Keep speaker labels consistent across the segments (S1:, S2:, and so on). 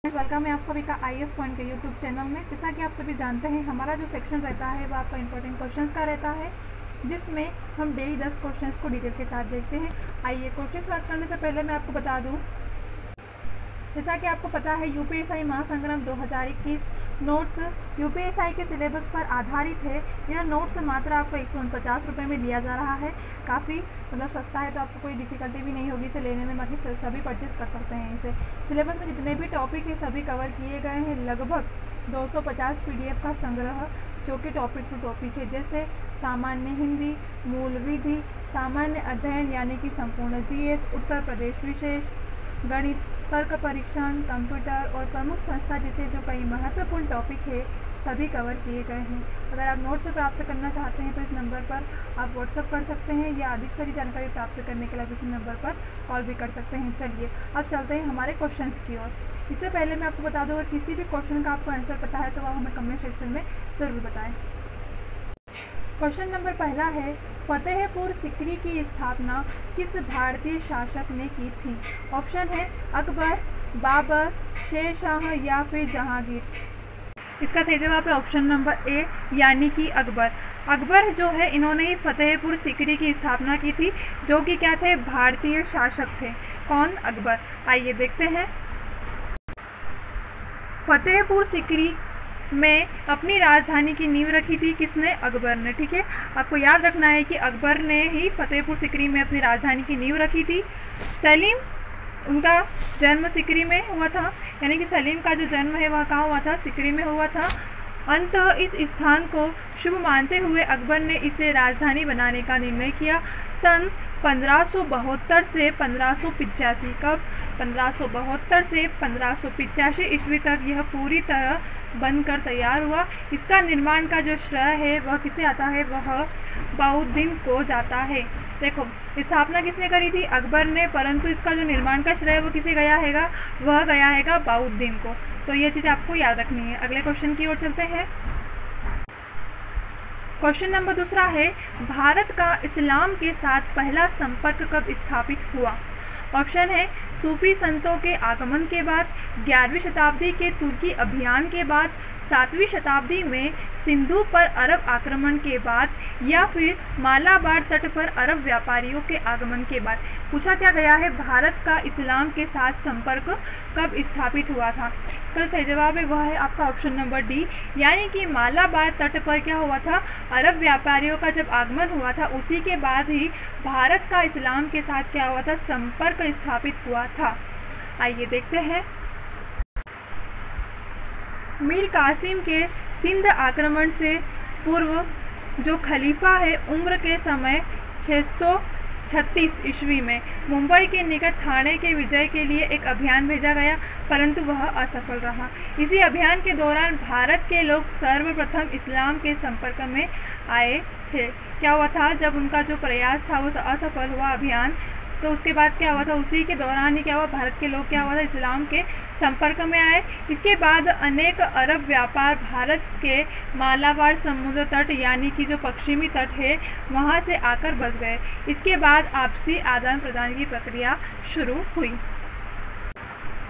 S1: Welcome है आप सभी का IAS पॉइंट के यूट्यूब चैनल में। जैसा कि आप सभी जानते हैं, हमारा जो सेक्शन रहता है वो आपका इंपॉर्टेंट क्वेश्चंस का रहता है, जिसमें हम डेली 10 क्वेश्चंस को डिटेल के साथ देखते हैं। आइए क्वेश्चन स्टार्ट करने से पहले मैं आपको बता दूं, जैसा कि आपको पता है यूपीएसआई महासंग्राम 2021 नोट्स यूपीएसआई के सिलेबस पर आधारित है। यह नोट्स मात्र आपको 149 रुपये में दिया जा रहा है। काफ़ी सस्ता है, तो आपको कोई डिफ़िकल्टी भी नहीं होगी इसे लेने में। बाकी सभी परचेस कर सकते हैं इसे। सिलेबस में जितने भी टॉपिक है सभी कवर किए गए हैं। लगभग 250 PDF का संग्रह, जो कि टॉपिक टू टॉपिक है, जैसे सामान्य हिंदी, मूल विधि, सामान्य अध्ययन यानी कि संपूर्ण GS, उत्तर प्रदेश विशेष, गणित, तर्क परीक्षण, कंप्यूटर और प्रमुख संस्था जैसे जो कई महत्वपूर्ण टॉपिक है सभी कवर किए गए हैं। अगर आप नोट्स प्राप्त करना चाहते हैं तो इस नंबर पर आप व्हाट्सअप कर सकते हैं, या अधिक सारी जानकारी प्राप्त करने के लिए इसी नंबर पर कॉल भी कर सकते हैं। चलिए अब चलते हैं हमारे क्वेश्चंस की ओर। इससे पहले मैं आपको बता दूँ, अगर किसी भी क्वेश्चन का आपको आंसर पता है तो वह हमें कमेंट सेक्शन में ज़रूर बताएं। क्वेश्चन नंबर पहला है, फतेहपुर सिकरी की स्थापना किस भारतीय शासक ने की थी? ऑप्शन है अकबर, बाबर, शेर शाह या फिर जहांगीर। इसका सही जवाब है ऑप्शन नंबर ए यानी कि अकबर। अकबर जो है, इन्होंने ही फतेहपुर सिकरी की स्थापना की थी, जो कि क्या थे? भारतीय शासक थे। कौन? अकबर। आइए देखते हैं। फतेहपुर सिकरी में अपनी राजधानी की नींव रखी थी किसने? अकबर ने। ठीक है, आपको याद रखना है कि अकबर ने ही फतेहपुर सिकरी में अपनी राजधानी की नींव रखी थी। सलीम, उनका जन्म सिकरी में हुआ था, यानी कि सलीम का जो जन्म है वह कहाँ हुआ था? सिकरी में हुआ था। अंततः इस स्थान को शुभ मानते हुए अकबर ने इसे राजधानी बनाने का निर्णय किया। सन 1572 से 1585, कब? 1572 से 1585 ईस्वी तक यह पूरी तरह बनकर तैयार हुआ। इसका निर्माण का जो श्रेय है वह किसे आता है? वह बाउद्दीन को जाता है। देखो, स्थापना किसने करी थी? अकबर ने, परंतु इसका जो निर्माण का श्रेय वो किसे गया हैगा? वह गया हैगा बाउद्दीन को। तो ये चीज़ आपको याद रखनी है। अगले क्वेश्चन की ओर चलते हैं। क्वेश्चन नंबर दूसरा है, भारत का इस्लाम के साथ पहला संपर्क कब स्थापित हुआ? ऑप्शन है सूफी संतों के आगमन के बाद, 11वीं शताब्दी के तुर्की अभियान के बाद, 7वीं शताब्दी में सिंधु पर अरब आक्रमण के बाद, या फिर मालाबार तट पर अरब व्यापारियों के आगमन के बाद। पूछा क्या गया है? भारत का इस्लाम के साथ संपर्क कब स्थापित हुआ था? इसका सही जवाब है वह है आपका ऑप्शन नंबर डी, यानी कि मालाबार तट पर क्या हुआ था? अरब व्यापारियों का जब आगमन हुआ था, उसी के बाद ही भारत का इस्लाम के साथ क्या हुआ था? संपर्क स्थापित हुआ था। आइए देखते हैं। मीर कासिम के सिंध आक्रमण से पूर्व जो खलीफा है, उम्र के समय 636 ईस्वी में मुंबई के निकट थाने के विजय के लिए एक अभियान भेजा गया, परंतु वह असफल रहा। इसी अभियान के दौरान भारत के लोग सर्वप्रथम इस्लाम के संपर्क में आए थे। क्या हुआ था? जब उनका जो प्रयास था वो असफल हुआ अभियान, तो उसके बाद क्या हुआ था? उसी के दौरान ही क्या हुआ? भारत के लोग क्या हुआ था? इस्लाम के संपर्क में आए। इसके बाद अनेक अरब व्यापार भारत के मालाबार समुद्र तट, यानी कि जो पश्चिमी तट है, वहाँ से आकर बस गए। इसके बाद आपसी आदान प्रदान की प्रक्रिया शुरू हुई।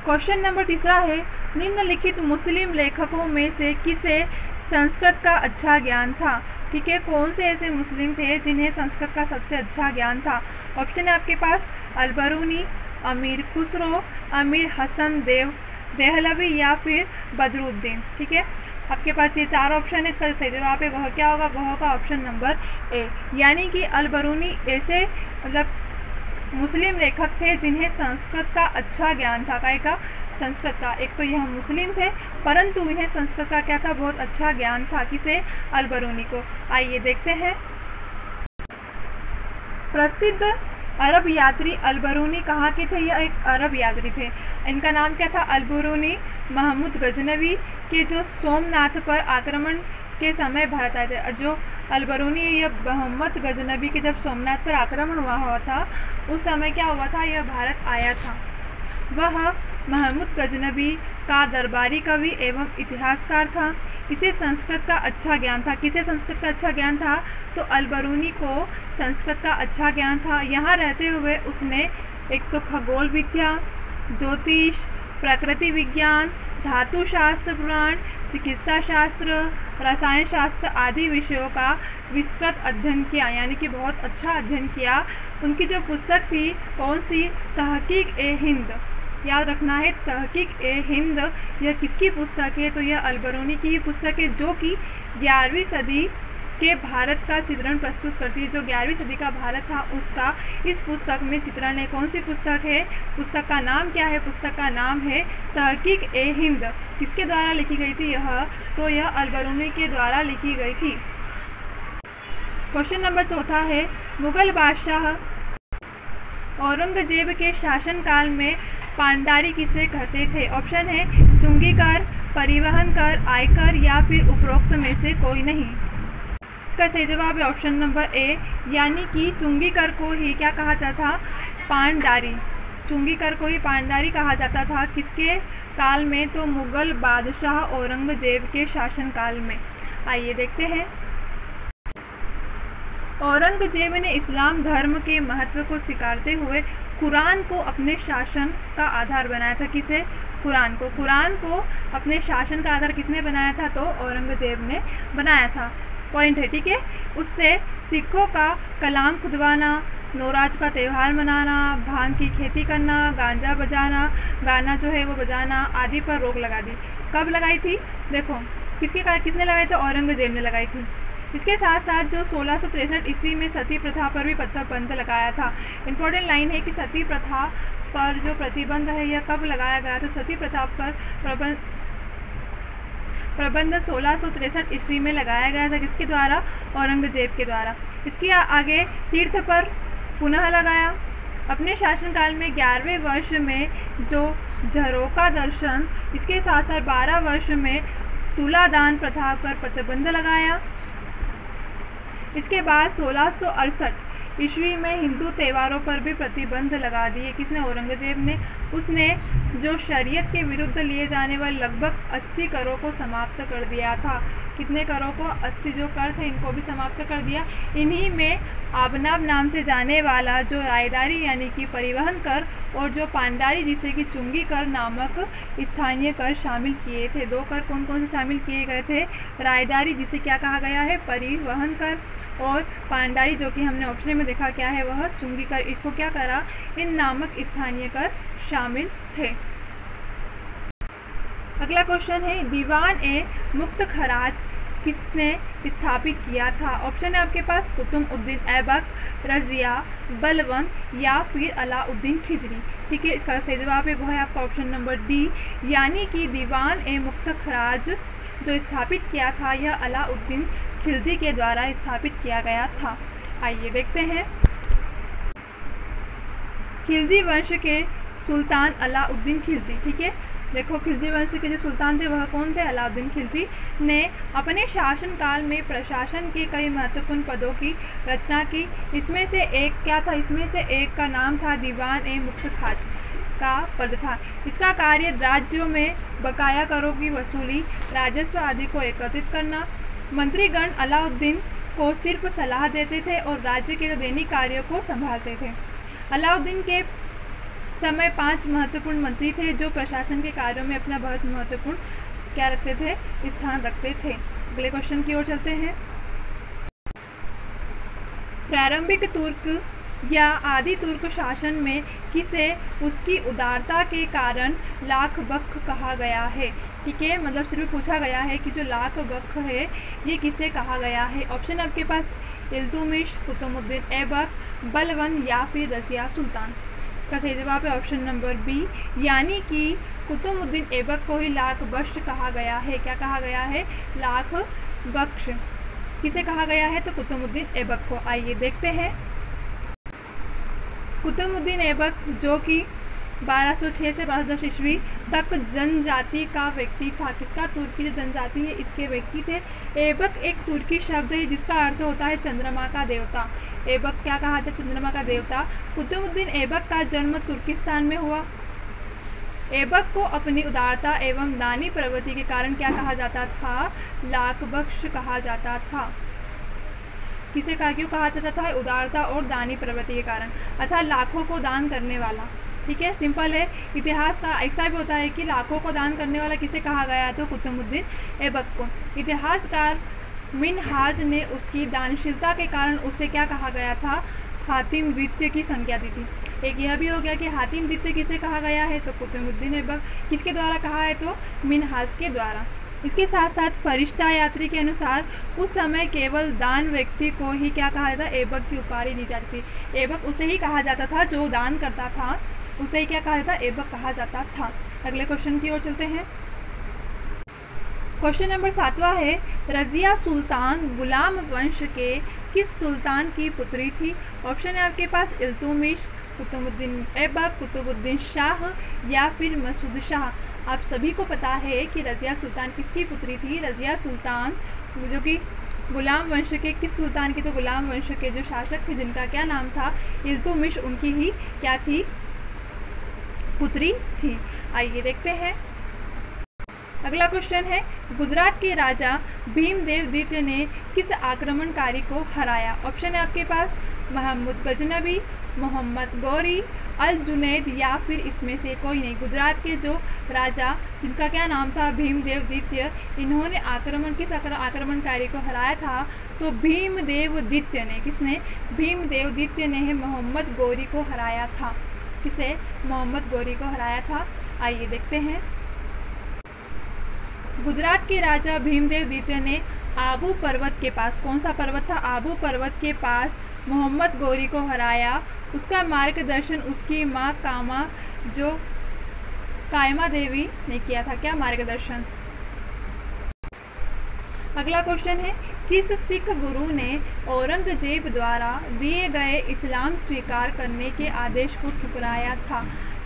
S1: क्वेश्चन नंबर तीसरा है, निम्नलिखित मुस्लिम लेखकों में से किसे संस्कृत का अच्छा ज्ञान था? ठीक है, कौन से ऐसे मुस्लिम थे जिन्हें संस्कृत का सबसे अच्छा ज्ञान था? ऑप्शन है आपके पास अल-बरूनी, अमीर खुसरो, अमीर हसन देव देहलवी या फिर बदरुद्दीन। ठीक है, आपके पास ये चार ऑप्शन है। इसका जो सही जवाब है वह क्या होगा? वह होगा ऑप्शन नंबर ए, यानी कि अल-बरूनी ऐसे मुस्लिम लेखक थे जिन्हें संस्कृत का अच्छा ज्ञान था। काय का? संस्कृत का। एक तो यह मुस्लिम थे, परंतु इन्हें संस्कृत का क्या था? बहुत अच्छा ज्ञान था। किसे? अल-बरूनी को। आइए देखते हैं। प्रसिद्ध अरब यात्री अल-बरूनी कहाँ के थे? यह एक अरब यात्री थे। इनका नाम क्या था? अल-बरूनी महमूद गजनवी के जो सोमनाथ पर आक्रमण के समय भारत आए थे। जो अल-बरूनी है, यह मोहम्मद गजनबी के जब सोमनाथ पर आक्रमण हुआ था, उस समय क्या हुआ था? यह भारत आया था। वह महमूद गजनबी का दरबारी कवि एवं इतिहासकार था। इसे संस्कृत का अच्छा ज्ञान था। किसे संस्कृत का अच्छा ज्ञान था? तो अल-बरूनी को संस्कृत का अच्छा ज्ञान था। यहाँ रहते हुए उसने एक तो खगोल विद्या, ज्योतिष, प्रकृति विज्ञान, धातु शास्त्र पुराण, चिकित्सा शास्त्र, रसायन शास्त्र आदि विषयों का विस्तृत अध्ययन किया, यानी कि बहुत अच्छा अध्ययन किया। उनकी जो पुस्तक थी कौन सी? तहकीक ए हिंद। याद रखना है, तहकीक ए हिंद यह किसकी पुस्तक है? तो यह अल-बरूनी की ही पुस्तक है, जो कि 11वीं सदी के भारत का चित्रण प्रस्तुत करती है। जो 11वीं सदी का भारत था उसका इस पुस्तक में चित्रण है। कौन सी पुस्तक है? पुस्तक का नाम क्या है? पुस्तक का नाम है तहकीक ए हिंद। किसके द्वारा लिखी गई थी यह? तो यह अल-बरूनी के द्वारा लिखी गई थी। क्वेश्चन नंबर 4 है, मुगल बादशाह औरंगजेब के शासनकाल में पांडारी किसे कहते थे? ऑप्शन है चुंगी कर, परिवहन कर, आयकर या फिर उपरोक्त में से कोई नहीं। इसका सही जवाब है ऑप्शन नंबर ए, यानी कि चुंगी कर को ही क्या कहा जाता था? पांडारी। चुंगी कर को ही पांडारी कहा जाता था। किसके काल में? तो मुगल बादशाह औरंगजेब के शासनकाल में। आइए देखते हैं। औरंगजेब ने इस्लाम धर्म के महत्व को स्वीकारते हुए कुरान को अपने शासन का आधार बनाया था। किसे? कुरान को। कुरान को अपने शासन का आधार किसने बनाया था? तो औरंगजेब ने बनाया था। पॉइंट है, ठीक है। उससे सिखों का कलाम खुदवाना, नवराज का त्यौहार मनाना, भांग की खेती करना, गांजा बजाना, गाना जो है वो बजाना आदि पर रोक लगा दी। कब लगाई थी? देखो किसने लगाई थी? औरंगजेब ने लगाई थी। इसके साथ साथ जो 1663 ईस्वी में सती प्रथा पर भी प्रतिबंध लगाया था। इंपॉर्टेंट लाइन है कि सती प्रथा पर जो प्रतिबंध है यह कब लगाया गया था? सती प्रथा पर प्रबंध 1663 ईस्वी में लगाया गया था। किसके द्वारा? औरंगजेब के द्वारा। इसके आगे तीर्थ पर पुनः लगाया। अपने शासनकाल में 11वें वर्ष में जो झरोका दर्शन, इसके साथ साथ 12 वर्ष में तुलादान प्रथा पर प्रतिबंध लगाया। इसके बाद 1668 ईस्वी में हिंदू त्योहारों पर भी प्रतिबंध लगा दिए। किसने? औरंगजेब ने। उसने जो शरीयत के विरुद्ध लिए जाने वाले लगभग 80 करों को समाप्त कर दिया था। कितने करों को? 80 जो कर थे इनको भी समाप्त कर दिया। इन्हीं में आबनाब नाम से जाने वाला जो रायदारी यानी कि परिवहन कर और जो पांडारी जिसे कि चुंगी कर नामक स्थानीय कर शामिल किए थे। 2 कर कौन कौन से शामिल किए गए थे? रायदारी जिसे क्या कहा गया है? परिवहन कर, और पांडारी जो कि हमने ऑप्शन में देखा क्या है वह चुंगी कर। इसको क्या करा? इन नामक स्थानीय कर शामिल थे। अगला क्वेश्चन है, दीवान ए मुक्त खराज किसने स्थापित किया था? ऑप्शन है आपके पास कुतुबउद्दीन ऐबक, रजिया, बलबन या फिर अलाउद्दीन खिजरी। ठीक है, इसका सही जवाब है वो है आपका ऑप्शन नंबर डी, यानी कि दीवान ए मुक्त खराज जो स्थापित किया था यह अलाउद्दीन खिलजी के द्वारा स्थापित किया गया था। आइए देखते हैं। खिलजी वंश के सुल्तान अलाउद्दीन खिलजी। ठीक है, देखो खिलजी वंश के जो सुल्तान थे वह कौन थे? अलाउद्दीन खिलजी ने अपने शासनकाल में प्रशासन के कई महत्वपूर्ण पदों की रचना की। इसमें से एक क्या था? इसमें से एक का नाम था दीवान ए मुक्त खाज का पद था। इसका कार्य राज्यों में बकाया करों की वसूली, राजस्व आदि को एकत्रित करना। मंत्रीगण अलाउद्दीन को सिर्फ सलाह देते थे और राज्य के जो दैनिक कार्यों को संभालते थे। अलाउद्दीन के समय 5 महत्वपूर्ण मंत्री थे जो प्रशासन के कार्यों में अपना बहुत महत्वपूर्ण क्या रखते थे? स्थान रखते थे। अगले क्वेश्चन की ओर चलते हैं। प्रारंभिक तुर्क या आदि तुर्क शासन में किसे उसकी उदारता के कारण लाख बख्श कहा गया है? ठीक है, मतलब सिर्फ पूछा गया है कि जो लाख बख्श है ये किसे कहा गया है? ऑप्शन आपके पास इल्तुतमिश, कुतुबउद्दीन ऐबक, बलबन या फिर रजिया सुल्तान। इसका सही जवाब है ऑप्शन नंबर बी, यानी कि कुतुबउद्दीन ऐबक को ही लाख बख्श कहा गया है। क्या कहा गया है? लाख बख्श। किसे कहा गया है? तो कुतुबउद्दीन ऐबक को। आइए देखते हैं। कुतुबउद्दीन ऐबक जो कि 1206 से 1210 ईस्वी तक जनजाति का व्यक्ति था। किसका? तुर्की जो जनजाति है इसके व्यक्ति थे। ऐबक एक तुर्की शब्द है जिसका अर्थ होता है चंद्रमा का देवता। ऐबक क्या कहा था? चंद्रमा का देवता। कुतुबउद्दीन ऐबक का जन्म तुर्किस्तान में हुआ। ऐबक को अपनी उदारता एवं दानी प्रवृत्ति के कारण क्या कहा जाता था? लाख बख्श कहा जाता था। किसे कहा? क्यों कहा जाता था? उदारता और दानी प्रवृत्ति के कारण, अर्थात लाखों को दान करने वाला। ठीक है, सिंपल है। इतिहास का ऐसा भी होता है कि लाखों को दान करने वाला किसे कहा गया, तो कुतुबुद्दीन ऐबक को। इतिहासकार मिनहाज ने उसकी दानशीलता के कारण उसे क्या कहा गया था, हातिम द्वितीय की संज्ञा दी थी। एक यह भी हो गया कि हातिम द्वितीय किसे कहा गया है, तो कुतुबुद्दीन ऐबक। किसके द्वारा कहा है, तो मिनहाज के द्वारा। इसके साथ साथ फरिश्ता यात्री के अनुसार उस समय केवल दान व्यक्ति को ही क्या कहा जाता, ऐबक की उपाधि दी जाती थी। ऐबक उसे ही कहा जाता था जो दान करता था, उसे ही क्या कहा जाता, ऐबक कहा जाता था। अगले क्वेश्चन की ओर चलते हैं। क्वेश्चन नंबर 7वां है, रज़िया सुल्तान गुलाम वंश के किस सुल्तान की पुत्री थी। ऑप्शन है आपके पास इल्तुतमिश, कुतुबुद्दीन ऐबक, कुतुबुद्दीन शाह या फिर मसूद शाह। आप सभी को पता है कि रज़िया सुल्तान किसकी पुत्री थी। रज़िया सुल्तान जो कि गुलाम वंश के किस सुल्तान की, तो गुलाम वंश के जो शासक थे जिनका क्या नाम था, इल्तुतमिश, उनकी ही क्या थी, पुत्री थी। आइए देखते हैं। अगला क्वेश्चन है, गुजरात के राजा भीमदेव द्वितीय ने किस आक्रमणकारी को हराया। ऑप्शन है आपके पास महमूद गजनबी, मोहम्मद गौरी, अल जुनैद या फिर इसमें से कोई नहीं। गुजरात के जो राजा जिनका क्या नाम था, भीमदेव द्वितीय, इन्होंने किस आक्रमणकारी को हराया था, तो भीमदेव द्वितीय ने। किसने, भीमदेव द्वितीय ने मोहम्मद गौरी को हराया था। किसे, मोहम्मद गौरी को हराया था। आइए देखते हैं। गुजरात के राजा भीमदेव द्वितीय ने आबू पर्वत के पास, कौन सा पर्वत था, आबू पर्वत के पास मोहम्मद गौरी को हराया। उसका मार्गदर्शन उसकी माँ कायमा देवी ने किया था। क्या मार्गदर्शन। अगला क्वेश्चन है, किस सिख गुरु ने औरंगजेब द्वारा दिए गए इस्लाम स्वीकार करने के आदेश को ठुकराया था।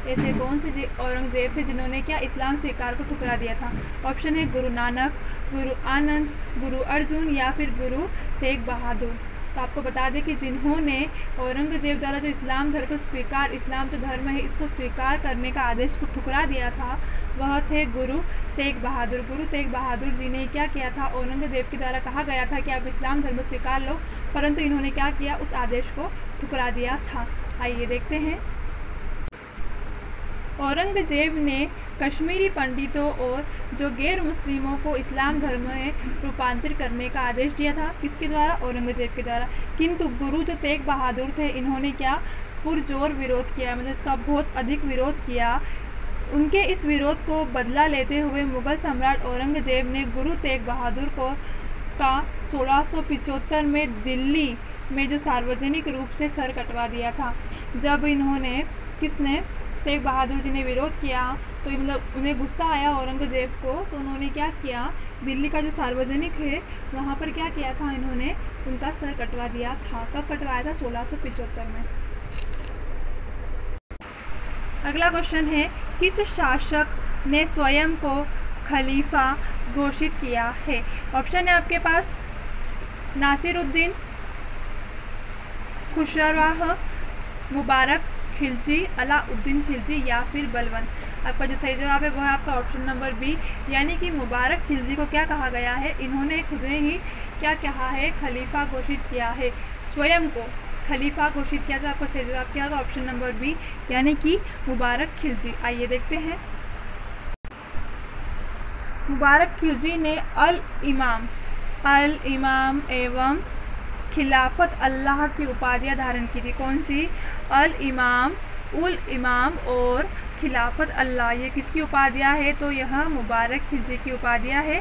S1: ऐसे कौन से औरंगजेब थे जिन्होंने क्या, इस्लाम स्वीकार को ठुकरा दिया था। ऑप्शन है गुरु नानक, गुरु आनंद, गुरु अर्जुन या फिर गुरु तेग बहादुर। तो आपको बता दें कि जिन्होंने औरंगजेब द्वारा जो इस्लाम धर्म को स्वीकार, इस्लाम जो धर्म है इसको स्वीकार करने का आदेश को ठुकरा दिया था, वह थे गुरु तेग बहादुर। गुरु तेग बहादुर जी ने क्या किया था, औरंगजेब के द्वारा कहा गया था कि आप इस्लाम धर्म स्वीकार लो, परंतु इन्होंने क्या किया, उस आदेश को ठुकरा दिया था। आइए देखते हैं। औरंगजेब ने कश्मीरी पंडितों और जो गैर मुस्लिमों को इस्लाम धर्म में रूपांतरित करने का आदेश दिया था। किसके द्वारा, औरंगजेब के द्वारा। किंतु गुरु जो तेग बहादुर थे, इन्होंने क्या, पुरजोर विरोध किया, मतलब इसका बहुत अधिक विरोध किया। उनके इस विरोध को बदला लेते हुए मुगल सम्राट औरंगजेब ने गुरु तेग बहादुर का 1675 में दिल्ली में जो सार्वजनिक रूप से सर कटवा दिया था। जब इन्होंने, किसने, तेग बहादुर जी ने विरोध किया, तो मतलब उन्हें गुस्सा आया औरंगजेब को, तो उन्होंने क्या किया, दिल्ली का जो सार्वजनिक है वहाँ पर क्या किया था, इन्होंने उनका सर कटवा दिया था। कब कटवाया था, 1675 में। अगला क्वेश्चन है, किस शासक ने स्वयं को खलीफा घोषित किया है। ऑप्शन है आपके पास नासिरुद्दीन, खुसरवाह, मुबारक खिलजी, अलाउद्दीन खिलजी या फिर बलबन। आपका जो सही जवाब है वह है आपका ऑप्शन नंबर बी, यानी कि मुबारक खिलजी को क्या कहा गया है, इन्होंने खुद ने ही क्या कहा है, खलीफा घोषित किया है, स्वयं को खलीफा घोषित किया था। आपका सही जवाब क्या होगा, ऑप्शन नंबर बी, यानी कि मुबारक खिलजी। आइए देखते हैं। मुबारक खिलजी ने अल इमाम एवं खिलाफत अल्लाह की उपाधियाँ धारण की थी। कौन सी, अल इमाम और खिलाफत अल्लाह, ये किसकी उपाधियाँ है, तो यह मुबारक खिलजी की उपाधियाँ है।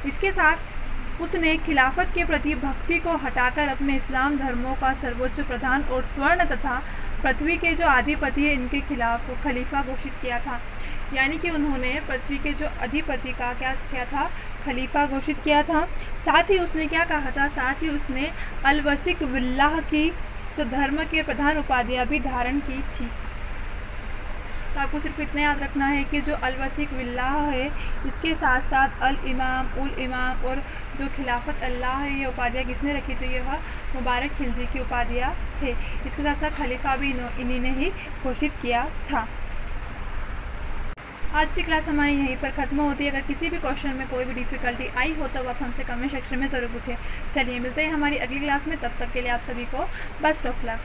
S1: इसके साथ उसने खिलाफत के प्रति भक्ति को हटाकर अपने इस्लाम धर्मों का सर्वोच्च प्रधान और स्वर्ण तथा पृथ्वी के जो अधिपति है इनके खिलाफ खलीफा घोषित किया था। यानी कि उन्होंने पृथ्वी के जो अधिपति का क्या किया था, खलीफा घोषित किया था। साथ ही उसने क्या कहा था, साथ ही उसने अलवसिक बिल्लाह की जो धर्म के प्रधान उपाधियाँ भी धारण की थी। तो आपको सिर्फ इतना याद रखना है कि जो अलवसिक बिल्लाह है इसके साथ साथ उल इमाम और जो खिलाफत अल्लाह है ये उपाधियाँ किसने रखी, तो यह मुबारक खिलजी की उपाधियाँ है। इसके साथ साथ खलीफा भी इन्हीं ने ही घोषित किया था। आज की क्लास हमारी यहीं पर ख़त्म होती है। अगर किसी भी क्वेश्चन में कोई भी डिफ़िकल्टी आई हो तो आप हमसे कमेंट सेक्शन में ज़रूर पूछें। चलिए मिलते हैं हमारी अगली क्लास में, तब तक के लिए आप सभी को बेस्ट ऑफ लक।